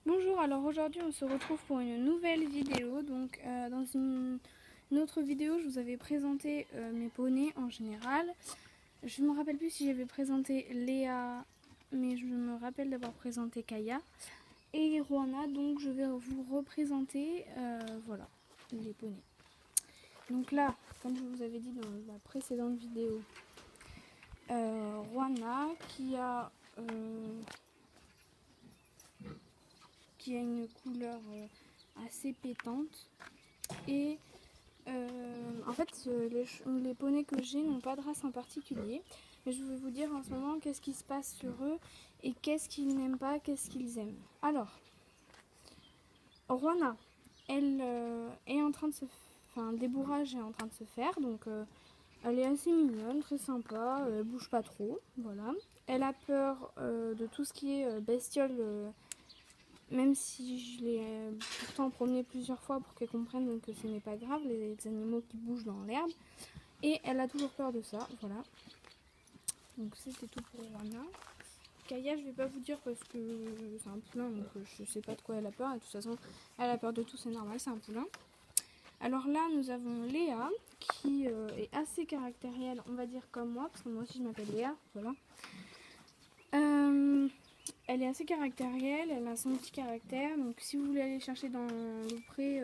Bonjour, alors aujourd'hui on se retrouve pour une nouvelle vidéo. Donc dans une autre vidéo je vous avais présenté mes poneys en général. Je ne me rappelle plus si j'avais présenté Léa, mais je me rappelle d'avoir présenté Kaya et Juana, donc je vais vous représenter voilà, les poneys. Donc là, comme je vous avais dit dans la précédente vidéo, Juana qui a une couleur assez pétante et en fait les poneys que j'ai n'ont pas de race en particulier, mais je vais vous dire en ce moment qu'est-ce qui se passe sur eux et qu'est-ce qu'ils n'aiment pas, qu'est-ce qu'ils aiment. Alors Juana, elle est en train de un débourrage est en train de se faire, donc elle est assez mignonne, très sympa, elle bouge pas trop, voilà. Elle a peur de tout ce qui est bestiole, même si je l'ai pourtant promenée plusieurs fois pour qu'elle comprenne que ce n'est pas grave, les animaux qui bougent dans l'herbe. Et elle a toujours peur de ça, voilà. Donc c'était tout pour Juana. Kaya, je vais pas vous dire parce que c'est un poulain, donc je sais pas de quoi elle a peur. Et de toute façon, elle a peur de tout, c'est normal, c'est un poulain. Alors là, nous avons Léa, qui est assez caractérielle, on va dire comme moi, parce que moi aussi je m'appelle Léa, voilà. Elle est assez caractérielle, elle a son petit caractère, donc si vous voulez aller chercher dans le pré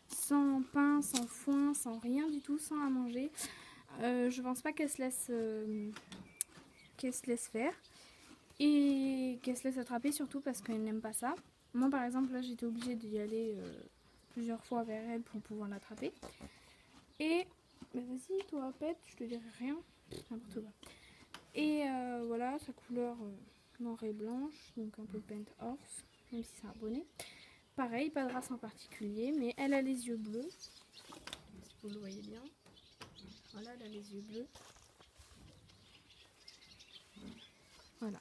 sans pain, sans foin, sans rien du tout, sans à manger, je pense pas qu'elle se laisse faire et qu'elle se laisse attraper, surtout parce qu'elle n'aime pas ça. Moi par exemple là j'étais obligée d'y aller plusieurs fois vers elle pour pouvoir l'attraper. Et bah vas-y toi pète, je te dirai rien, n'importe quoi. Et voilà, sa couleur noire et blanche, donc un peu paint horse, même si c'est un bonnet. Pareil, pas de race en particulier, mais elle a les yeux bleus, si vous le voyez bien. Voilà, elle a les yeux bleus. Voilà.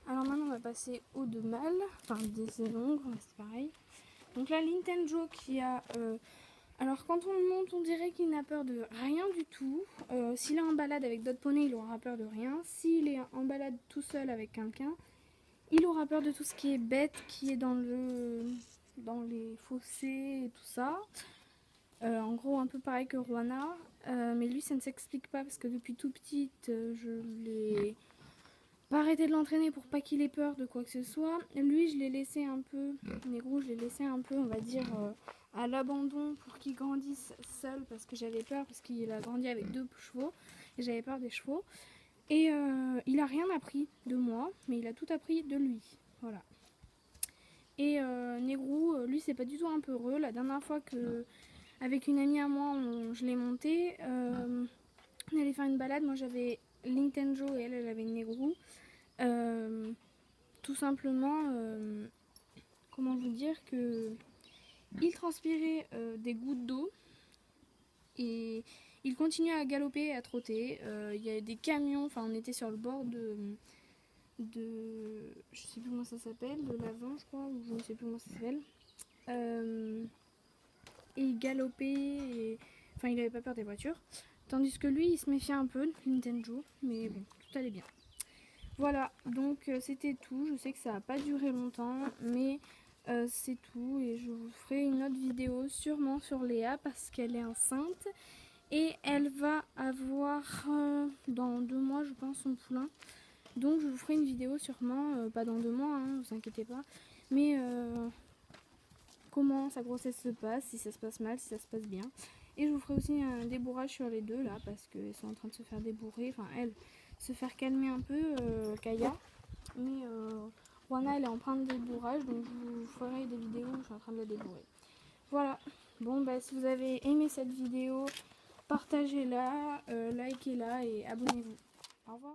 Alors maintenant on va passer aux deux mâles, enfin des ongles, c'est pareil. Donc là Lintenjo qui a... alors quand on le monte on dirait qu'il n'a peur de rien du tout. S'il est en balade avec d'autres poneys il aura peur de rien. S'il est en balade tout seul avec quelqu'un, il aura peur de tout ce qui est bête, qui est dans les fossés et tout ça. En gros un peu pareil que Juana. Mais lui ça ne s'explique pas parce que depuis tout petite je l'ai pas arrêté de l'entraîner pour pas qu'il ait peur de quoi que ce soit. Lui je l'ai laissé un peu, Négro je l'ai laissé un peu on va dire à l'abandon pour qu'il grandisse seul parce que j'avais peur, parce qu'il a grandi avec 2 chevaux et j'avais peur des chevaux. Et il a rien appris de moi, mais il a tout appris de lui. Voilà. Et Négrou, lui c'est pas du tout un peu heureux. La dernière fois que avec une amie à moi je l'ai monté, on allait faire une balade, moi j'avais Lintenjo et elle avait Négrou. Tout simplement, comment vous dire que il transpirait des gouttes d'eau et il continuait à galoper et à trotter. Il y avait des camions, enfin on était sur le bord de je sais plus comment ça s'appelle, de l'avant je crois, ou je ne sais plus comment ça s'appelle. Et il galopait, et... enfin il avait pas peur des voitures. Tandis que lui il se méfiait un peu de Nintendo, mais bon, tout allait bien. Voilà, donc c'était tout. Je sais que ça n'a pas duré longtemps, mais c'est tout. Et je vous ferai une autre vidéo sûrement sur Léa parce qu'elle est enceinte. Et elle va avoir dans 2 mois, je pense, son poulain. Donc je vous ferai une vidéo sûrement, pas dans 2 mois, hein, vous inquiétez pas. Mais comment sa grossesse se passe, si ça se passe mal, si ça se passe bien. Et je vous ferai aussi un débourrage sur les deux là, parce qu'elles sont en train de se faire débourrer. Enfin, elle, se faire calmer un peu, Kaya. Mais Juana, elle est en train de débourrage, donc je vous ferai des vidéos où je suis en train de la débourrer. Voilà. Bon, bah si vous avez aimé cette vidéo, partagez-la, likez-la et abonnez-vous. Au revoir.